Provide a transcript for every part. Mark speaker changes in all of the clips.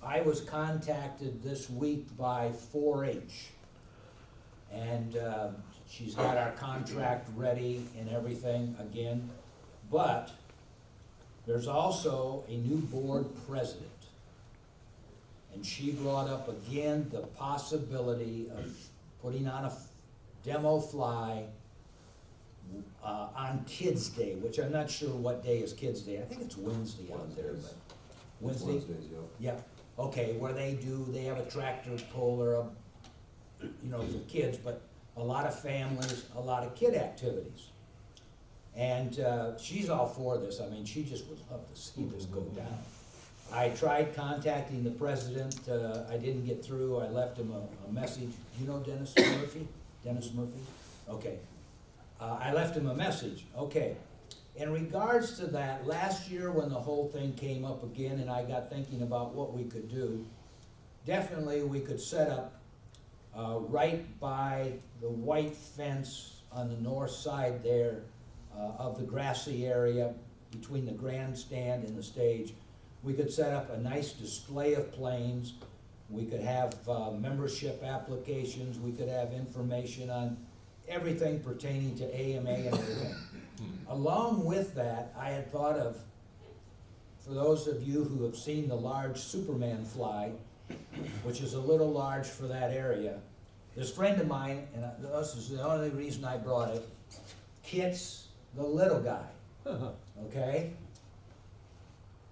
Speaker 1: I was contacted this week by 4-H. And she's got our contract ready and everything again. But there's also a new board president. And she brought up again the possibility of putting on a demo fly on Kids Day, which I'm not sure what day is Kids Day. I think it's Wednesday out there, but Wednesday?
Speaker 2: Wednesdays, yeah.
Speaker 1: Yeah, okay, where they have a tractor pull or a, you know, for kids, but a lot of families, a lot of kid activities. And she's all for this. I mean, she just would love to see this go down. I tried contacting the president. I didn't get through. I left him a message. You know Dennis Murphy? Dennis Murphy? Okay. I left him a message. Okay. In regards to that, last year when the whole thing came up again and I got thinking about what we could do, definitely we could set up right by the white fence on the north side there of the grassy area between the grandstand and the stage. We could set up a nice display of planes. We could have membership applications. We could have information on everything pertaining to AMA and everything. Along with that, I had thought of, for those of you who have seen the large Superman fly, which is a little large for that area, this friend of mine, and this is the only reason I brought it, Kit's the little guy, okay?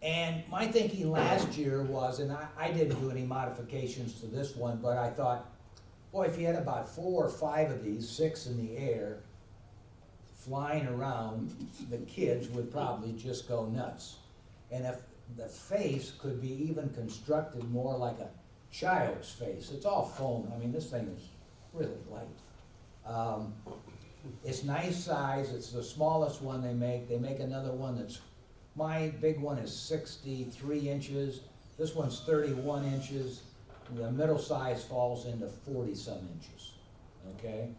Speaker 1: And my thinking last year was, and I didn't do any modifications to this one, but I thought, boy, if you had about 4 or 5 of these, 6 in the air, flying around, the kids would probably just go nuts. And if the face could be even constructed more like a child's face, it's all foam. I mean, this thing is really light. It's nice size. It's the smallest one they make. They make another one that's, my big one is 63 inches. This one's 31 inches. The middle size falls into 40-some inches, okay?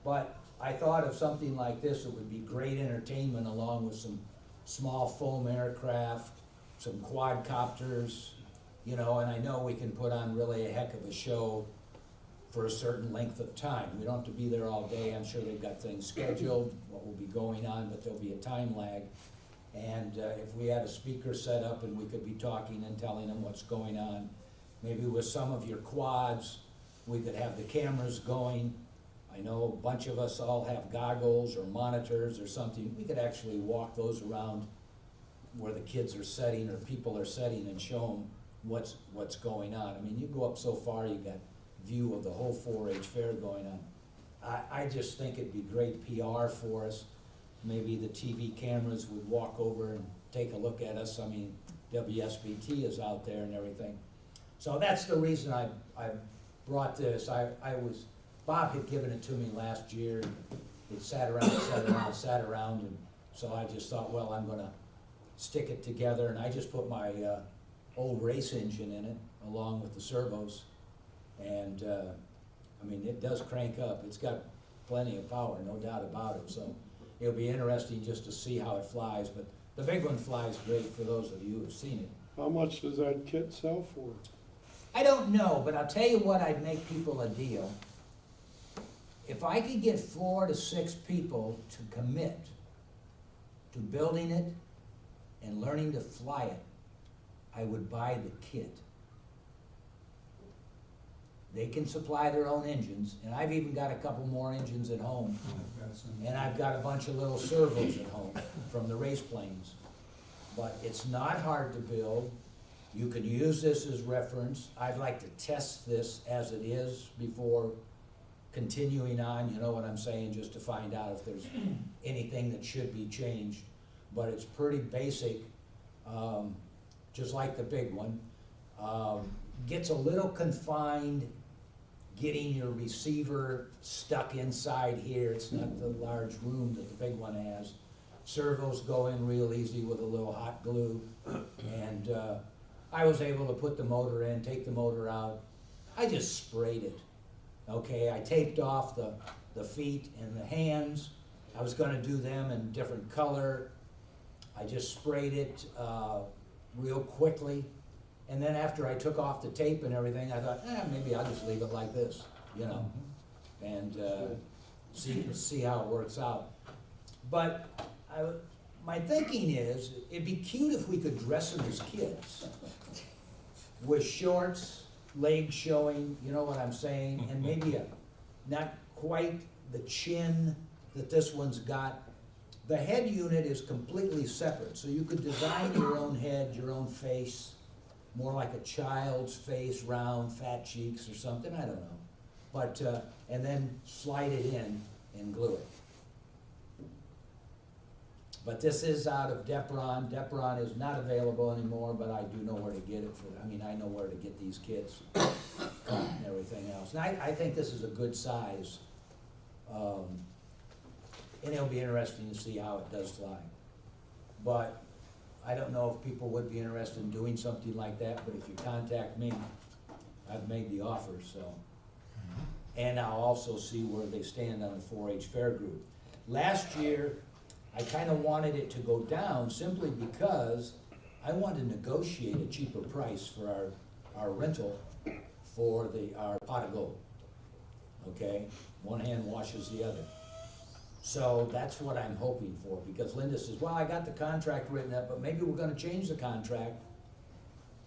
Speaker 1: But I thought of something like this, it would be great entertainment along with some small foam aircraft, some quadcopters, you know, and I know we can put on really a heck of a show for a certain length of time. We don't have to be there all day. I'm sure they've got things scheduled, what will be going on, but there'll be a time lag. And if we had a speaker set up and we could be talking and telling them what's going on, maybe with some of your quads, we could have the cameras going. I know a bunch of us all have goggles or monitors or something. We could actually walk those around where the kids are setting or people are setting and show them what's going on. I mean, you go up so far, you got view of the whole 4-H fair going on. I just think it'd be great PR for us. Maybe the TV cameras would walk over and take a look at us. I mean, WSBT is out there and everything. So that's the reason I brought this. Bob had given it to me last year. It sat around, and so I just thought, well, I'm gonna stick it together, and I just put my old race engine in it along with the servos, and I mean, it does crank up. It's got plenty of power, no doubt about it. So it'll be interesting just to see how it flies, but the big one flies great for those of you who've seen it.
Speaker 3: How much does that kit sell for?
Speaker 1: I don't know, but I'll tell you what, I'd make people a deal. If I could get 4 to 6 people to commit to building it and learning to fly it, I would buy the kit. They can supply their own engines, and I've even got a couple more engines at home. And I've got a bunch of little servos at home from the race planes. But it's not hard to build. You can use this as reference. I'd like to test this as it is before continuing on, you know what I'm saying, just to find out if there's anything that should be changed. But it's pretty basic, just like the big one. Gets a little confined getting your receiver stuck inside here. It's not the large room that the big one has. Servos go in real easy with a little hot glue. And I was able to put the motor in, take the motor out. I just sprayed it. Okay, I taped off the feet and the hands. I was gonna do them in different color. I just sprayed it real quickly. And then after I took off the tape and everything, I thought, maybe I'll just leave it like this, you know, and see how it works out. But my thinking is, it'd be cute if we could dress them as kids with shorts, legs showing, you know what I'm saying, and maybe not quite the chin that this one's got. The head unit is completely separate, so you could design your own head, your own face, more like a child's face, round, fat cheeks or something, I don't know. But, and then slide it in and glue it. But this is out of Depron. Depron is not available anymore, but I do know where to get it I know where to get these kits and everything else. And I think this is a good size. And it'll be interesting to see how it does fly. But I don't know if people would be interested in doing something like that, but if you contact me, I've made the offer, so. And I'll also see where they stand on the 4-H fair group. Last year, I kind of wanted it to go down simply because I wanted to negotiate a cheaper price for our rental for our pot of gold. Okay, one hand washes the other. So that's what I'm hoping for, because Linda says, well, I got the contract written up, but maybe we're gonna change the contract.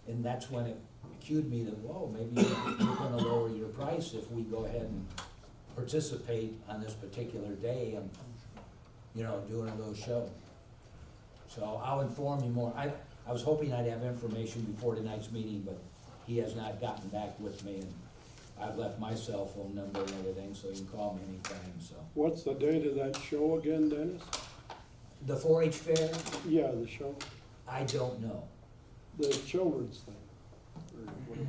Speaker 1: And that's when it cued me that, whoa, maybe you're gonna lower your price if we go ahead and participate on this particular day and, you know, doing a little show. So I'll inform you more. I was hoping I'd have information before tonight's meeting, but he has not gotten back with me, and I've left my cell phone number and everything, so you can call me anytime, so.
Speaker 3: What's the date of that show again, Dennis?
Speaker 1: The 4-H fair,
Speaker 3: Yeah, the show,
Speaker 1: I don't know.
Speaker 3: the children's thing, or whatever.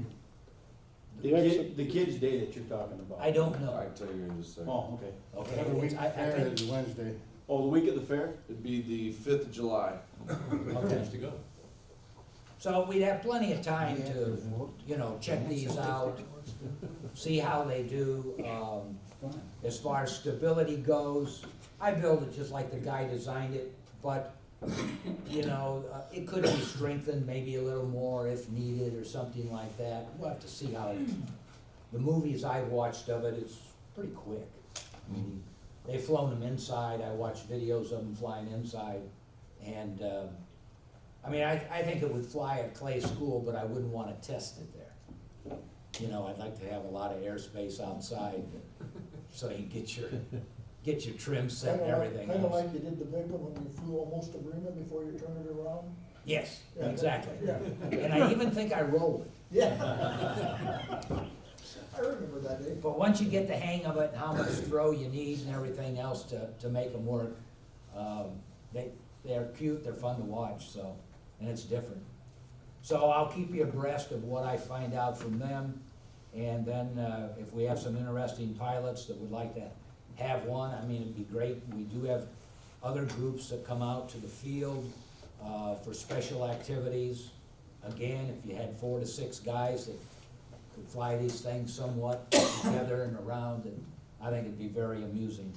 Speaker 2: The
Speaker 3: The
Speaker 2: kid, the kids' day that you're talking about.
Speaker 1: I don't know.
Speaker 4: I'll tell you in just a second.
Speaker 2: Oh, okay.
Speaker 1: Okay,
Speaker 5: Every week
Speaker 1: I
Speaker 5: fair
Speaker 1: think,
Speaker 5: is Wednesday.
Speaker 2: Oh, the week of the fair?
Speaker 4: It'd be the 5th of July.
Speaker 1: okay.
Speaker 4: to go.
Speaker 1: So we'd have plenty of time to, you know, check these out, see how they do. As far as stability goes, I build it just like the guy designed it, but, you know, it could be strengthened maybe a little more if needed or something like that. We'll have to see how, the movies I've watched of it, it's pretty quick. I mean, they've flown them inside, I watched videos of them flying inside, and, I mean, I think it would fly at Clay School, but I wouldn't wanna test it there. You know, I'd like to have a lot of airspace outside, so you get your trim set and everything
Speaker 5: Kinda
Speaker 1: else.
Speaker 5: like you did the big one when you flew almost to Bremen before you turned it around.
Speaker 1: Yes,
Speaker 5: Yeah,
Speaker 1: exactly.
Speaker 5: Yeah,
Speaker 1: And I even think I rolled it.
Speaker 5: yeah. I remember that day.
Speaker 1: But once you get the hang of it, and how much throw you need and everything else to make them work, they're cute, they're fun to watch, so, and it's different. So I'll keep you abreast of what I find out from them, and then, if we have some interesting pilots that would like to have one, I mean, it'd be great. We do have other groups that come out to the field, for special activities. Again, if you had 4 to 6 guys that could fly these things somewhat together and around, and I think it'd be very amusing.